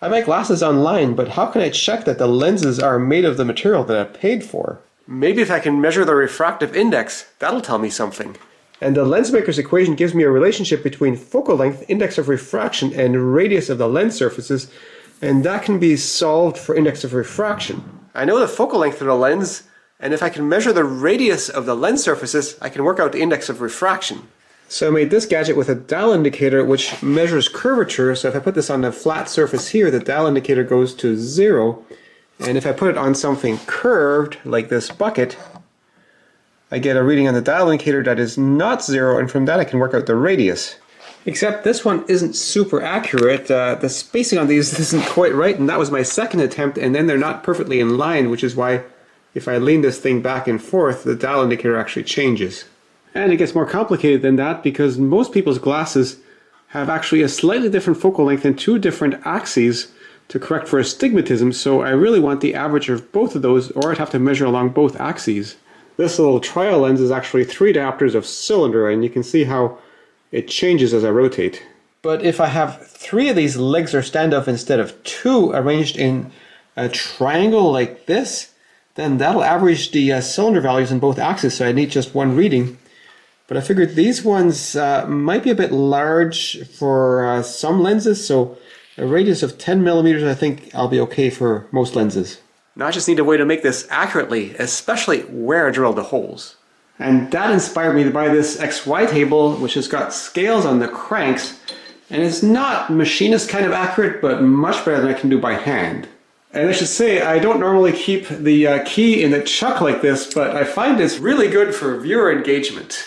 I buy glasses online, but how can I check that the lenses are made of the material that I paid for? Maybe if I can measure the refractive index, that'll tell me something. And the lens maker's equation gives me a relationship between focal length, index of refraction, and radius of the lens surfaces, and that can be solved for index of refraction. I know the focal length of the lens, and if I can measure the radius of the lens surfaces, I can work out the index of refraction. So I made this gadget with a dial indicator which measures curvature. So if I put this on a flat surface here, the dial indicator goes to 0. And if I put it on something curved, like this bucket, I get a reading on the dial indicator that is not 0, and from that I can work out the radius. Except this one isn't super accurate. The spacing on these isn't quite right, and that was my second attempt, and then they're not perfectly in line, which is why if I lean this thing back and forth, the dial indicator actually changes. And it gets more complicated than that because most people's glasses have actually a slightly different focal length and two different axes to correct for astigmatism, so I really want the average of both of those, or I'd have to measure along both axes. This little trial lens is actually 3 diopters of cylinder, and you can see how it changes as I rotate. But if I have 3 of these legs or standoff instead of 2 arranged in a triangle like this, then that'll average the cylinder values in both axes, so I need just one reading. But I figured these ones might be a bit large for some lenses, so a radius of 10 millimeters I think I'll be okay for most lenses. Now I just need a way to make this accurately, especially where I drilled the holes. And that inspired me to buy this XY table, which has got scales on the cranks, and it's not machinist kind of accurate, but much better than I can do by hand. And I should say, I don't normally keep the key in a chuck like this, but I find it's Really good for viewer engagement.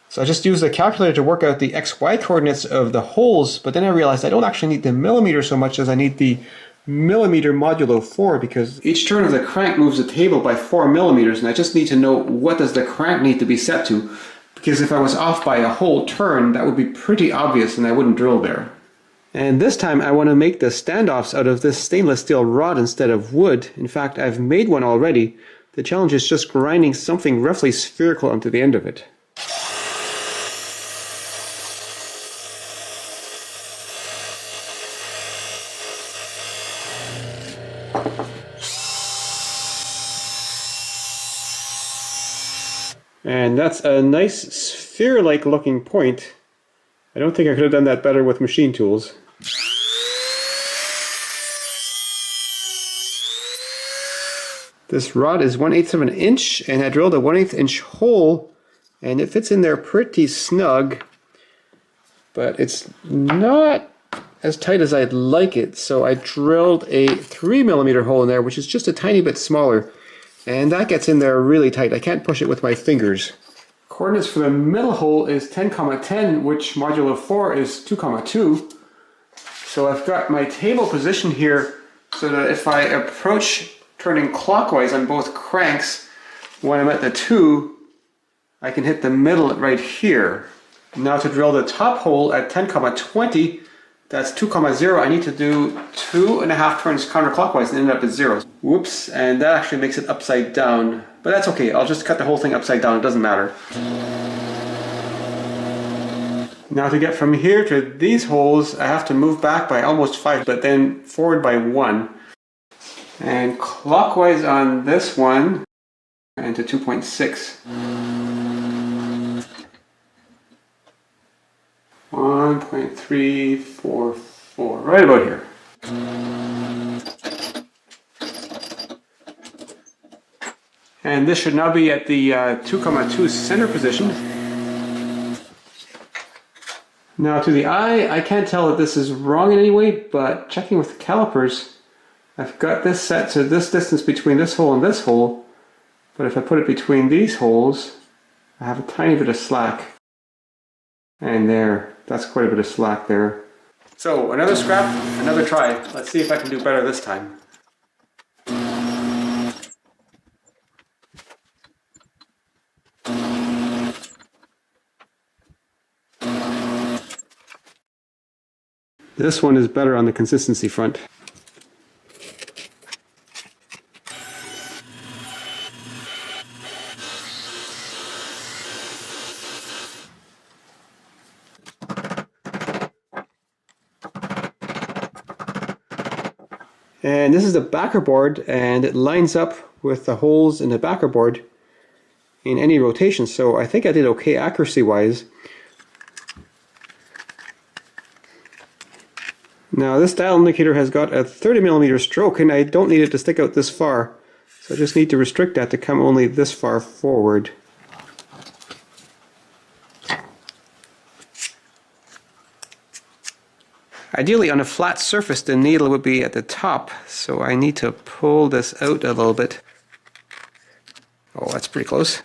So I just used a calculator to work out the XY coordinates of the holes, but then I realized I don't actually need the millimeter so much as I need the millimeter modulo 4, because each turn of the crank moves the table by 4 millimeters, and I just need to know what does the crank need to be set to, because if I was off by a whole turn, that would be pretty obvious and I wouldn't drill there. And this time I want to make the standoffs out of this stainless steel rod instead of wood. In fact, I've made one already. The challenge is just grinding something roughly spherical onto the end of it. And that's a nice sphere-like looking point. I don't think I could have done that better with machine tools. This rod is 1/8 of an inch, and I drilled a 1/8 inch hole, and it fits in there pretty snug, but it's not as tight as I'd like it, so I drilled a 3 millimeter hole in there, which is just a tiny bit smaller. And that gets in there really tight. I can't push it with my fingers. Coordinates for the middle hole is 10, 10, which modulo 4 is 2, 2. So I've got my table positioned here so that if I approach turning clockwise on both cranks, when I'm at the 2, I can hit the middle right here. Now to drill the top hole at 10, 20, that's 2, 0. I need to do 2.5 turns counterclockwise and end up at 0. Whoops, and that actually makes it upside down. But that's okay, I'll just cut the whole thing upside down, it doesn't matter. Now to get from here to these holes, I have to move back by almost 5, but then forward by 1. And clockwise on this one, and to 2.6. 1.344, right about here. And this should now be at the 2, 2 center position. Now to the eye, I can't tell that this is wrong in any way, but checking with the calipers, I've got this set to this distance between this hole and this hole, but if I put it between these holes, I have a tiny bit of slack. And there, that's quite a bit of slack there. So another scrap, another try. Let's see if I can do better this time. This one is better on the consistency front. And this is the backer board, and it lines up with the holes in the backer board in any rotation, so I think I did okay accuracy wise. Now this dial indicator has got a 30mm stroke, and I don't need it to stick out this far, so I just need to restrict that to come only this far forward. Ideally on a flat surface the needle would be at the top, so I need to pull this out a little bit. Oh, that's pretty close.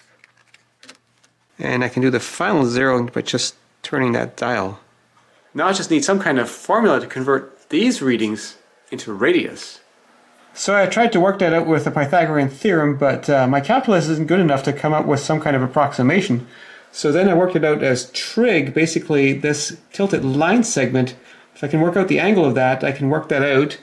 And I can do the final zero by just turning that dial. Now I just need some kind of formula to convert these readings into radius. So I tried to work that out with the Pythagorean theorem, but my calculus isn't good enough to come up with some kind of approximation. So then I worked it out as trig, basically this tilted line segment. If I can work out the angle of that, I can work that out.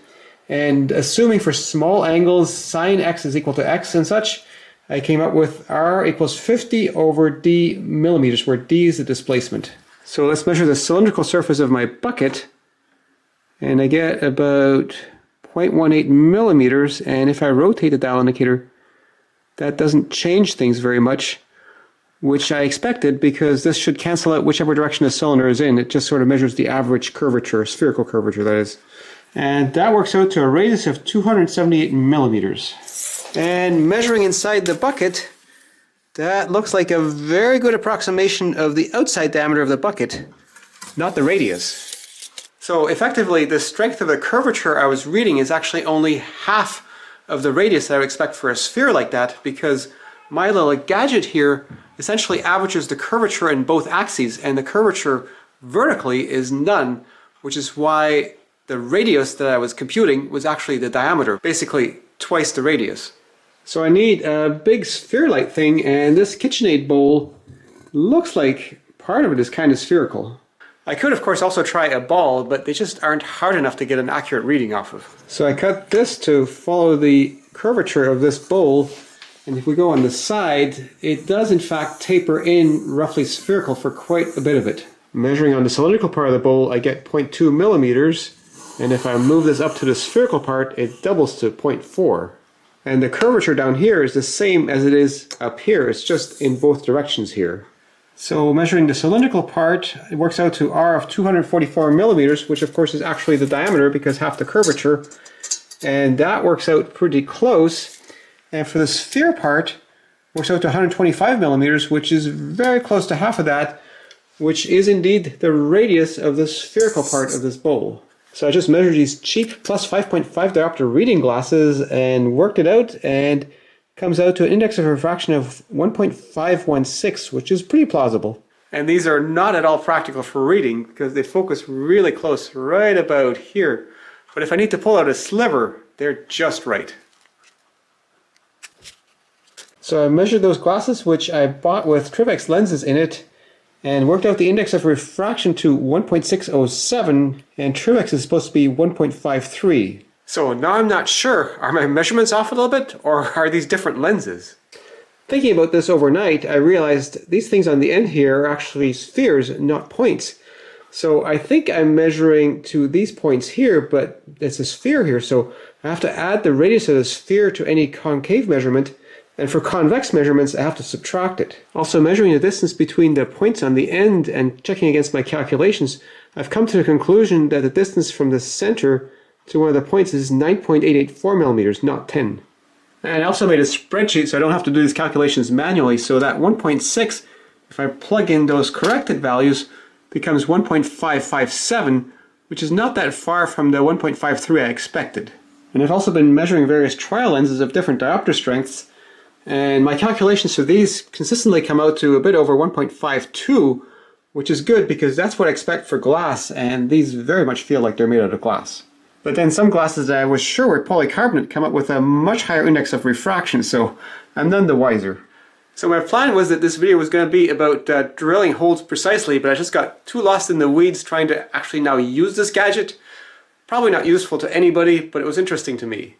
And assuming for small angles sine x is equal to x and such, I came up with r equals 50 over d millimeters, where d is the displacement. So let's measure the cylindrical surface of my bucket, and I get about 0.18 millimeters, and if I rotate the dial indicator, that doesn't change things very much, which I expected because this should cancel out whichever direction the cylinder is in. It just sort of measures the average curvature, spherical curvature that is. And that works out to a radius of 278 millimeters. And measuring inside the bucket, that looks like a very good approximation of the outside diameter of the bucket, not the radius. So effectively the strength of the curvature I was reading is actually only half of the radius that I would expect for a sphere like that, because my little gadget here essentially averages the curvature in both axes, and the curvature vertically is none, which is why the radius that I was computing was actually the diameter, basically twice the radius. So I need a big sphere-like thing, and this KitchenAid bowl looks like part of it is kind of spherical. I could of course also try a ball, but they just aren't hard enough to get an accurate reading off of. So I cut this to follow the curvature of this bowl, and if we go on the side, it does in fact taper in roughly spherical for quite a bit of it. Measuring on the cylindrical part of the bowl, I get 0.2 millimeters, and if I move this up to the spherical part, it doubles to 0.4. And the curvature down here is the same as it is up here, it's just in both directions here. So measuring the cylindrical part, it works out to r of 244 millimeters, which of course is actually the diameter because half the curvature, and that works out pretty close. And for the sphere part, works out to 125 millimeters, which is very close to half of that, which is indeed the radius of the spherical part of this bowl. So I just measured these cheap plus 5.5 diopter reading glasses and worked it out, and comes out to an index of refraction of 1.516, which is pretty plausible. And these are not at all practical for reading because they focus really close, right about here. But if I need to pull out a sliver, they're just right. So I measured those glasses, which I bought with Trivex lenses in it, and worked out the index of refraction to 1.607, and Trivex is supposed to be 1.53. So now I'm not sure, are my measurements off a little bit, or are these different lenses? Thinking about this overnight, I realized these things on the end here are actually spheres, not points. So I think I'm measuring to these points here, but it's a sphere here, so I have to add the radius of the sphere to any concave measurement, and for convex measurements I have to subtract it. Also, measuring the distance between the points on the end and checking against my calculations, I've come to the conclusion that the distance from the center to one of the points is 9.884 millimeters, not 10. And I also made a spreadsheet so I don't have to do these calculations manually, so that 1.6, if I plug in those corrected values, becomes 1.557, which is not that far from the 1.53 I expected. And I've also been measuring various trial lenses of different diopter strengths, and my calculations for these consistently come out to a bit over 1.52, which is good because that's what I expect for glass, and these very much feel like they're made out of glass. But then some glasses that I was sure were polycarbonate come up with a much higher index of refraction, so I'm none the wiser. So my plan was that this video was going to be about drilling holes precisely, but I just got too lost in the weeds trying to actually now use this gadget. Probably not useful to anybody, but it was interesting to me.